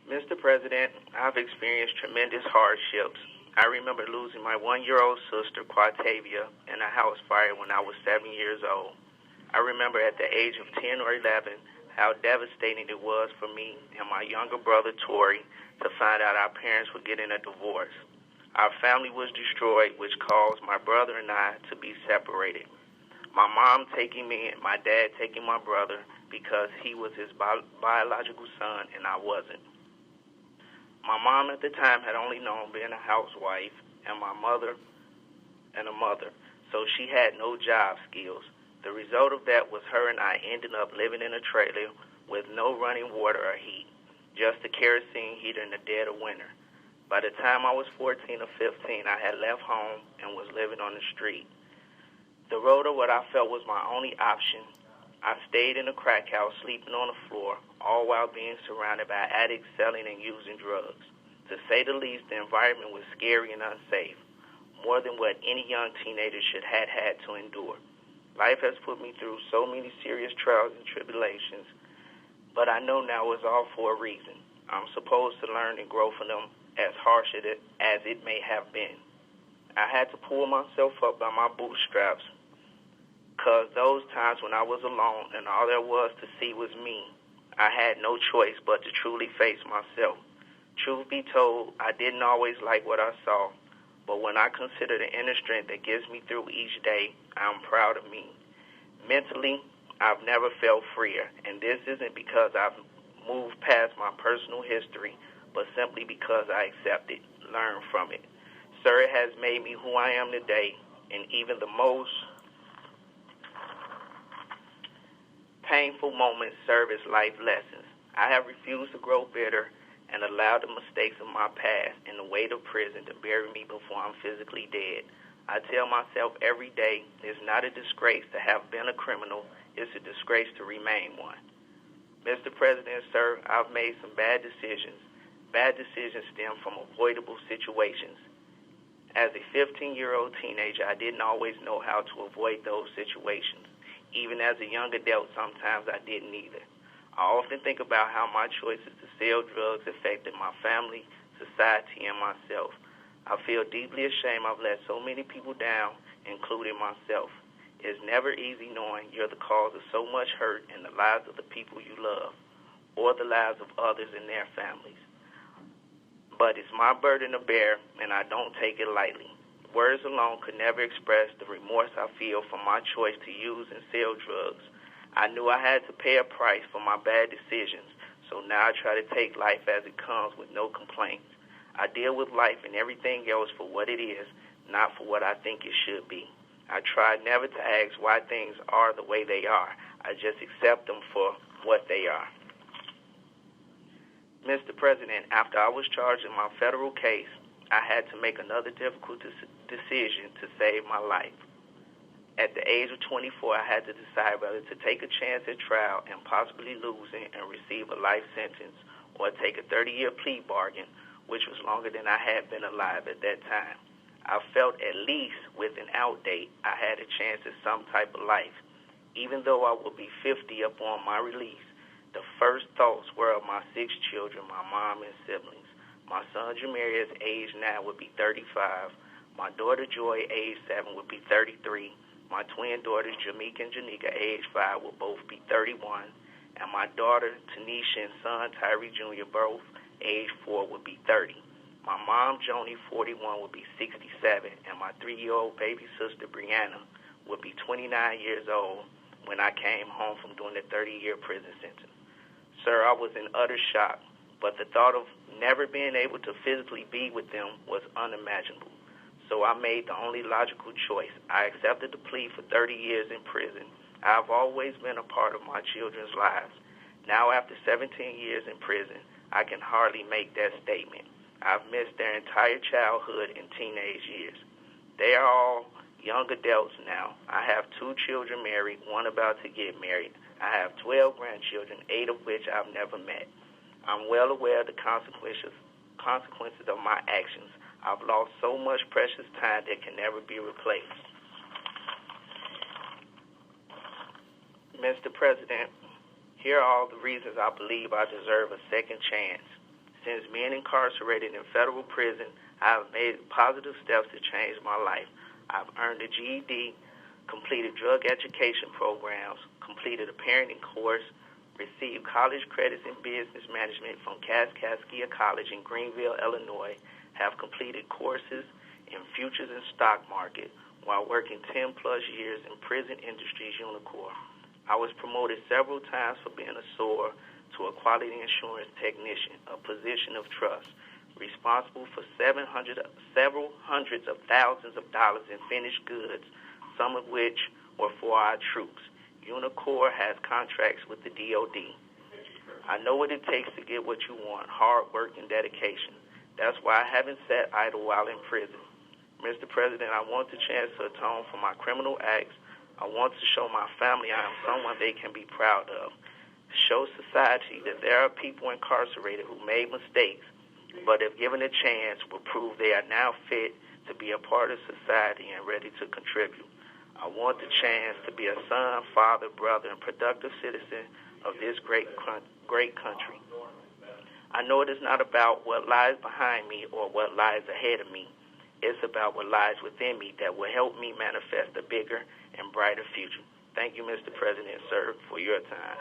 Mr. President, I've experienced tremendous hardships. I remember losing my 1-year-old sister, Quatavia, in a house fire when I was 7 years old. I remember at the age of 10 or 11 how devastating it was for me and my younger brother, Tyrie, to find out our parents were getting a divorce. Our family was destroyed, which caused my brother and I to be separated. My mom taking me and my dad taking my brother because he was his biological son and I wasn't. My mom at the time had only known being a housewife and my mother and a mother, so she had no job skills. The result of that was her and I ended up living in a trailer with no running water or heat, just a kerosene heater in the dead of winter. By the time I was 14 or 15, I had left home and was living on the street. The road of what I felt was my only option. I stayed in a crack house, sleeping on the floor, all while being surrounded by addicts selling and using drugs. To say the least, the environment was scary and unsafe, more than what any young teenager should have had to endure. Life has put me through so many serious trials and tribulations, but I know now it's all for a reason. I'm supposed to learn and grow from them, as harsh as it may have been. I had to pull myself up by my bootstraps, because those times when I was alone and all there was to see was me, I had no choice but to truly face myself. Truth be told, I didn't always like what I saw, but when I consider the inner strength that gets me through each day, I'm proud of me. Mentally, I've never felt freer, and this isn't because I've moved past my personal history, but simply because I accept it, learn from it. Sir, it has made me who I am today, and even the most painful moments serve as life lessons. I have refused to grow bitter and allowed the mistakes of my past and the weight of prison to bury me before I'm physically dead. I tell myself every day it's not a disgrace to have been a criminal, it's a disgrace to remain one. Mr. President, sir, I've made some bad decisions. Bad decisions stem from avoidable situations. As a 15-year-old teenager, I didn't always know how to avoid those situations. Even as a young adult, sometimes I didn't either. I often think about how my choices to sell drugs affected my family, society, and myself. I feel deeply ashamed I've let so many people down, including myself. It's never easy knowing you're the cause of so much hurt in the lives of the people you love, or the lives of others and their families. But it's my burden to bear, and I don't take it lightly. Words alone could never express the remorse I feel for my choice to use and sell drugs. I knew I had to pay a price for my bad decisions, so now I try to take life as it comes with no complaints. I deal with life and everything else for what it is, not for what I think it should be. I try never to ask why things are the way they are. I just accept them for what they are. Mr. President, after I was charged in my federal case, I had to make another difficult decision to save my life. At the age of 24, I had to decide whether to take a chance at trial and possibly losing and receive a life sentence, or take a 30-year plea bargain, which was longer than I had been alive at that time. I felt at least with an out date, I had a chance at some type of life. Even though I would be 50 upon my release, the first thoughts were of my 6 children, my mom and siblings. My son Jamarius, age 9, would be 35. My daughter Joy, age 7, would be 33. My twin daughters, Jamaica and Janika, age 5, will both be 31. And my daughter, Tanisha, and son, Tyrie Jr., both age 4, would be 30. My mom, Joni, 41, would be 67. And my 3-year-old baby sister, Brianna, would be 29 years old when I came home from doing the 30-year prison sentence. Sir, I was in utter shock, but the thought of never being able to physically be with them was unimaginable. So I made the only logical choice. I accepted the plea for 30 years in prison. I've always been a part of my children's lives. Now, after 17 years in prison, I can hardly make that statement. I've missed their entire childhood and teenage years. They are all young adults now. I have 2 children married, 1 about to get married. I have 12 grandchildren, 8 of which I've never met. I'm well aware of the consequences of my actions. I've lost so much precious time that can never be replaced. Mr. President, here are all the reasons I believe I deserve a second chance. Since being incarcerated in federal prison, I have made positive steps to change my life. I've earned a GED, completed drug education programs, completed a parenting course, received college credits in business management from Kaskaskia College in Greenville, Illinois, have completed courses in futures and stock market while working 10-plus years in prison industries Unicor. I was promoted several times for being a SOAR to a quality assurance technician, a position of trust, responsible for several hundreds of thousands of dollars in finished goods, some of which were for our troops. Unicor has contracts with the DOD. I know what it takes to get what you want, hard work and dedication. That's why I haven't sat idle while in prison. Mr. President, I want the chance to atone for my criminal acts. I want to show my family I am someone they can be proud of. Show society that there are people incarcerated who made mistakes, but if given a chance, will prove they are now fit to be a part of society and ready to contribute. I want the chance to be a son, father, brother, and productive citizen of this great country. I know it is not about what lies behind me or what lies ahead of me. It's about what lies within me that will help me manifest a bigger and brighter future. Thank you, Mr. President, sir, for your time.